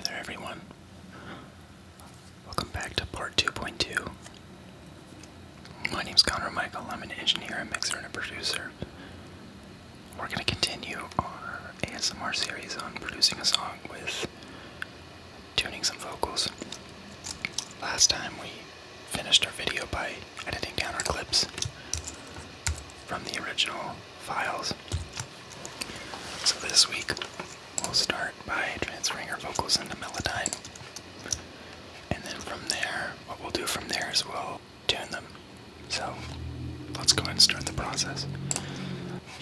there, everyone. Welcome back to part 2.2. My name's Kauner Michael. I'm an engineer, a mixer, and a producer. We're going to continue our ASMR series on producing a song with tuning some vocals. Last time we finished our video by editing down our clips from the original files. So this week we'll start by transferring our vocals into melodyne. And then from there, what we'll do from there is we'll tune them. So let's go ahead and start the process.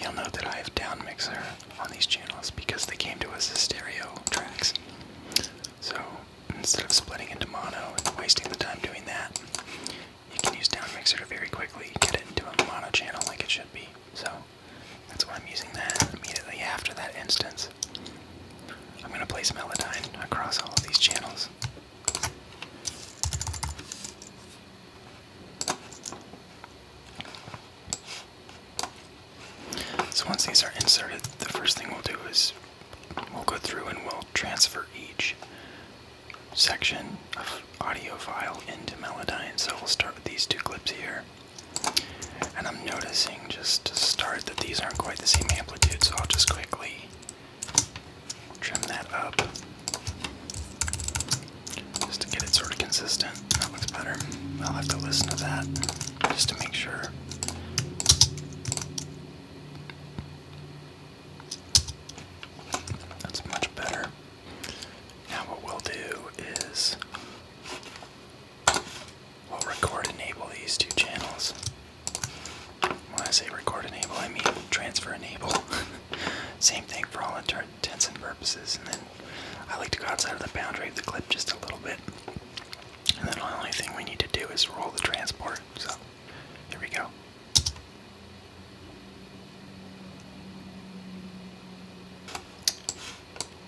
You'll note that I have down mixer on these channels because they came to us as stereo tracks. So instead of splitting into mono and wasting the time doing that, you can use down mixer to very quickly get it into a mono channel like it should be. So that's why I'm using that immediately after that instance. I'm going to place melodyne across all of these channels. So once these are inserted, the first thing we'll do is we'll go through and we'll transfer each section of audio file into melodyne. So we'll start with these two clips here. And I'm noticing just to start that these aren't quite the same amplitude, so I'll just quickly trim that up just to get it sort of consistent. That looks better. I'll have to listen to that just to make sure. That's much better. Now what we'll do is we'll record enable these two channels. When I say record enable, I mean transfer enable. Same thing for all intents and purposes. And then I like to go outside of the boundary of the clip just a little bit. And then the only thing we need to do is roll the transport. So here we go.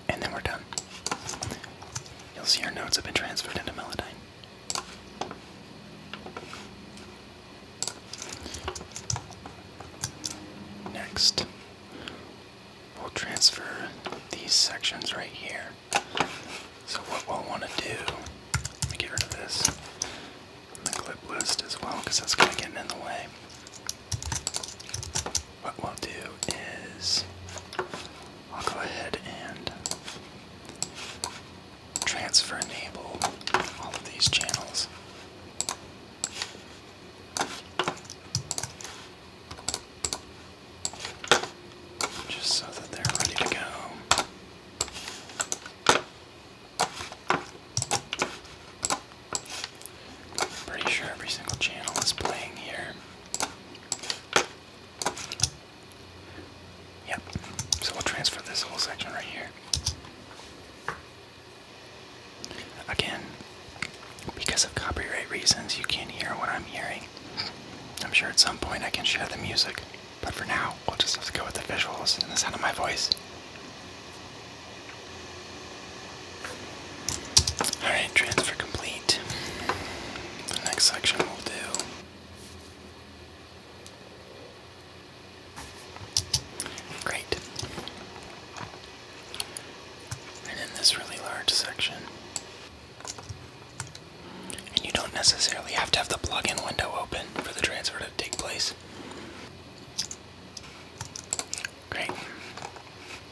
And then we're done. You'll see our notes have been transferred into melodyne. Next, we'll transfer these sections right here. So what we'll want to do, let me get rid of this in the clip list as well, because that's going to get in the way. What we'll do is, I'll go ahead and transfer enable all of these channels. Just so that they're ready to go. Pretty sure every single channel is playing here. Yep. So we'll transfer this whole section right here. Again, because of copyright reasons, you can't hear what I'm hearing. I'm sure at some point I can share the music, but for now, we'll just have to go with the visuals and the sound of my voice. Alright, transfer complete. The next section we'll do great. And in this really large section, and you don't necessarily have to have the plugin window open for the transfer to take place. Great.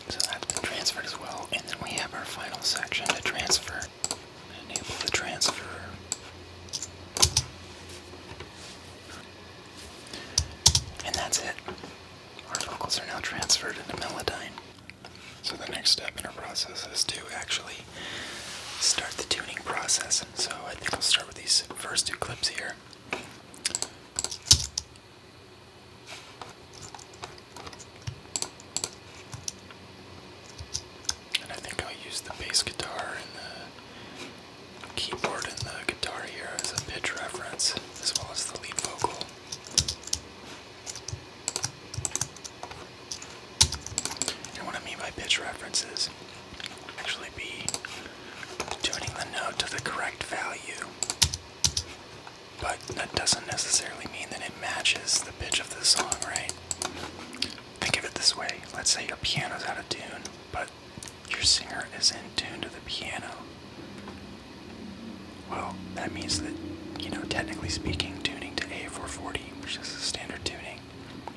So that's been transferred as well. And then we have our final section to transfer. Enable the transfer. And that's it. Our vocals are now transferred into melodyne. So the next step in our process is to actually start the tuning process. So I think I'll start with these first two clips here. And I think I'll use the bass guitar and the keyboard and the guitar here as a pitch reference, as well as the lead vocal. And what I mean by pitch reference is actually be tuning the note to the correct value. But that doesn't necessarily mean that it matches the pitch of the song, right? Think of it this way. Let's say your piano's out of tune, but your singer is in tune to the piano. well, that means that, technically speaking, tuning to A440, which is the standard tuning,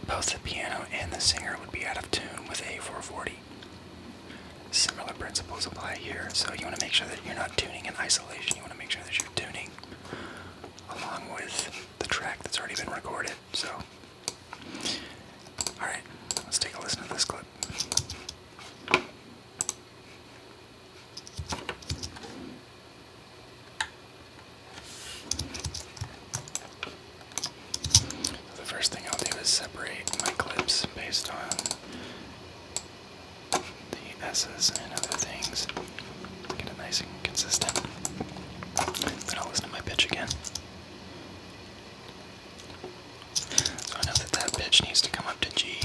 both the piano and the singer would be out of tune with A440. Similar principles apply here, so you want to make sure that you're not tuning in isolation. You want to make sure that you're tuning along with the track that's already been recorded. So, alright, let's take a listen to this clip. The first thing I'll do is separate my clips based on the S's and other things. Get it nice and consistent. Then I'll listen to my pitch again. So I know that that pitch needs to come up to G.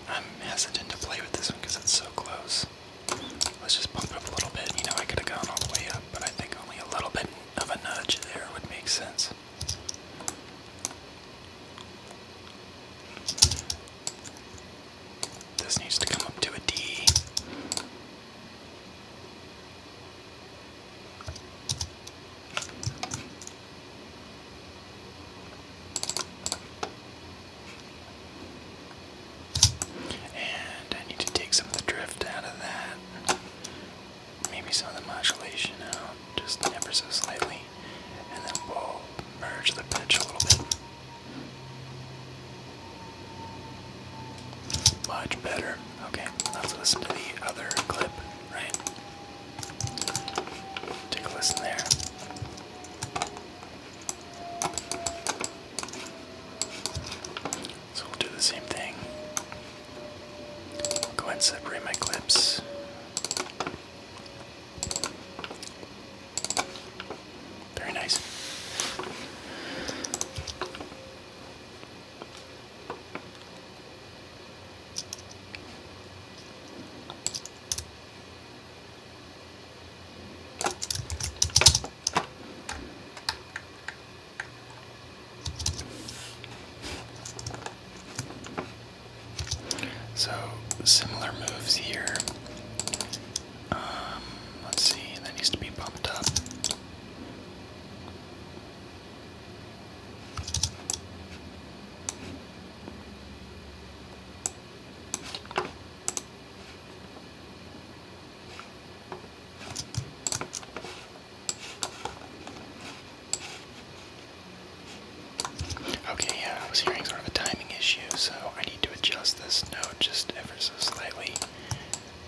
I'm hesitant to play with this one because it's so close. Let's just bump it up a little bit. I could have gone all the way up, but I think only a little bit of a nudge there would make sense. This needs to come up to a D. And I need to take some of the drift out of that. Maybe some of the modulation out, just ever so slightly. And then we'll merge the pitch a little bit. Much better. Okay, let's listen to the other clip, right? Take a listen there. So we'll do the same thing. Go ahead and separate my clips. Very nice. So, similar moves here. Let's see, that needs to be bumped up. Okay, yeah, I was hearing sort of a timing issue, so I need to adjust this note just ever so slightly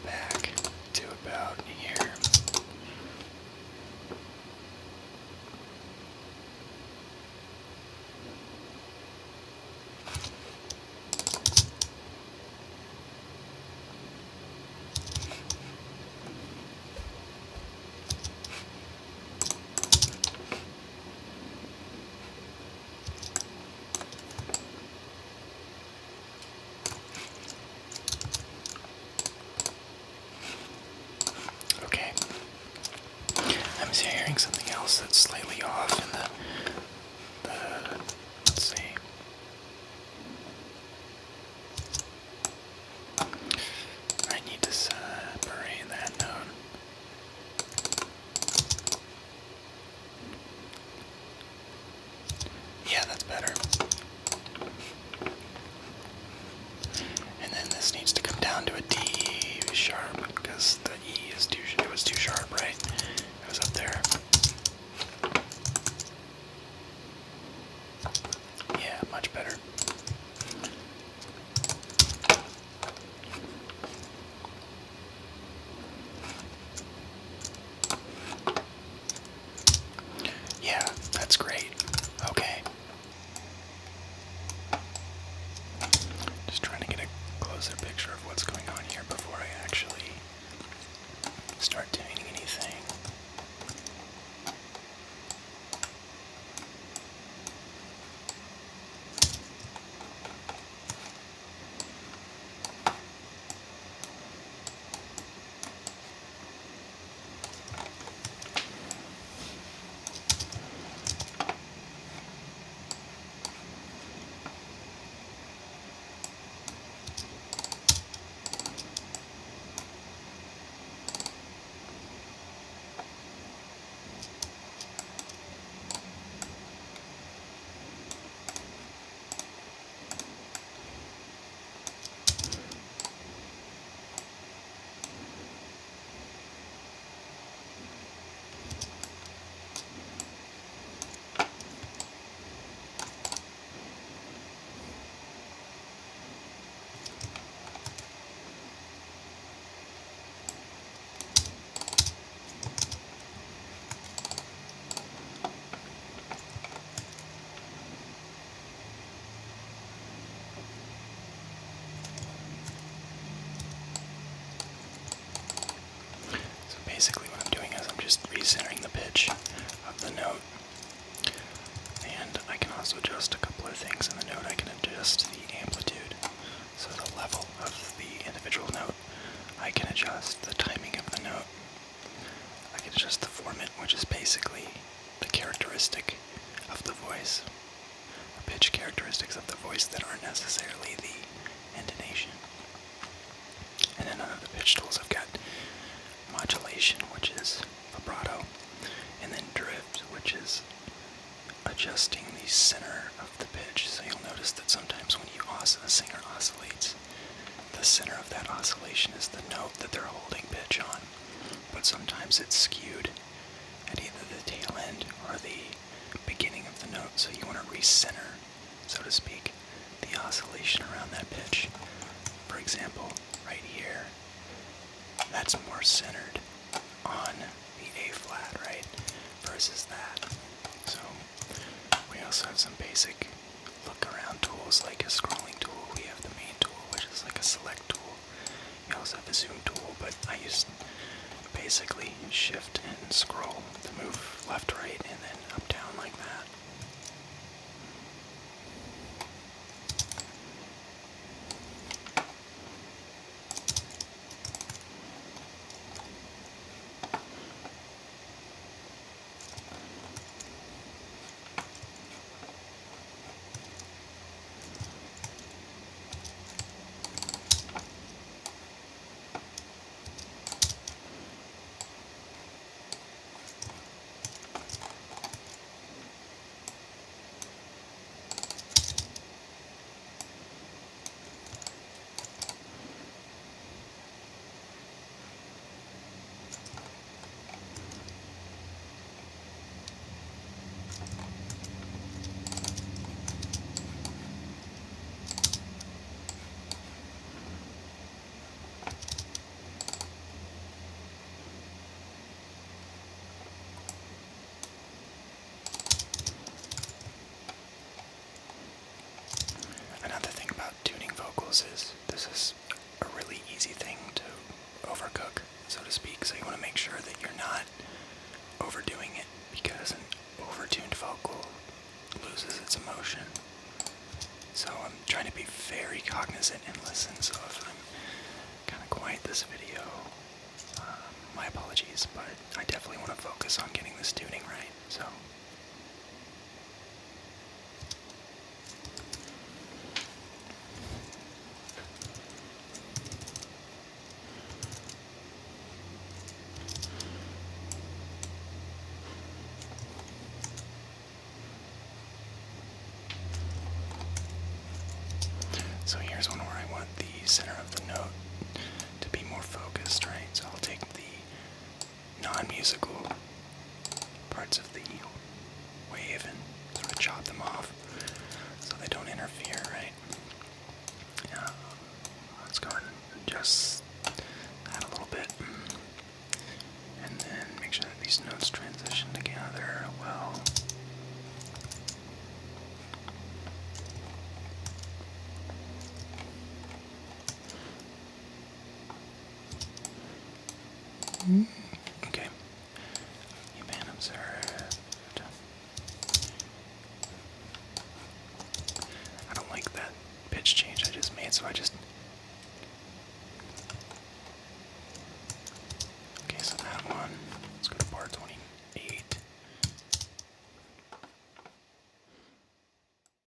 back to about here. Okay. I'm hearing something else that's slightly off in the let's see. I need to separate that note. Yeah, that's better. And then this needs to come down to a D sharp because the E is it was too sharp, right? It was up there. Yeah, much better. Yeah, that's great. Okay. Just trying to get a closer picture of what's going on here before I actually start tuning anything. level of the individual note, I can adjust the timing of the note. I can adjust the formant, which is basically the characteristic of the voice, the pitch characteristics of the voice that aren't necessarily the intonation. And then under the pitch tools, I've got modulation, which is vibrato, and then drift, which is adjusting the center of the pitch. So you'll notice that sometimes when a singer oscillates, the center of that oscillation is the note that they're holding pitch on. But sometimes it's skewed at either the tail end or the beginning of the note. So you want to recenter, so to speak, the oscillation around that pitch. For example, right here, that's more centered on the A flat, right, versus that. So we also have some basic look around tools like a scrolling tool. We have the main tool, which is like a select tool. You also have a zoom tool, but I use basically shift and scroll to move left, right, and then up, down like that. Another thing about tuning vocals is this is a really easy thing to overcook, so to speak. So you want to make sure that you're not overdoing it, because an overtuned vocal loses its emotion. So I'm trying to be very cognizant and listen. So if I'm kind of quiet this video, my apologies, but I definitely want to focus on getting this tuning right. So here's one where I want the center of the note to be more focused, right? So I'll take the non-musical parts of the wave and sort of chop them off so they don't interfere, right? Let's go and adjust that a little bit. And then make sure that these notes transition together well.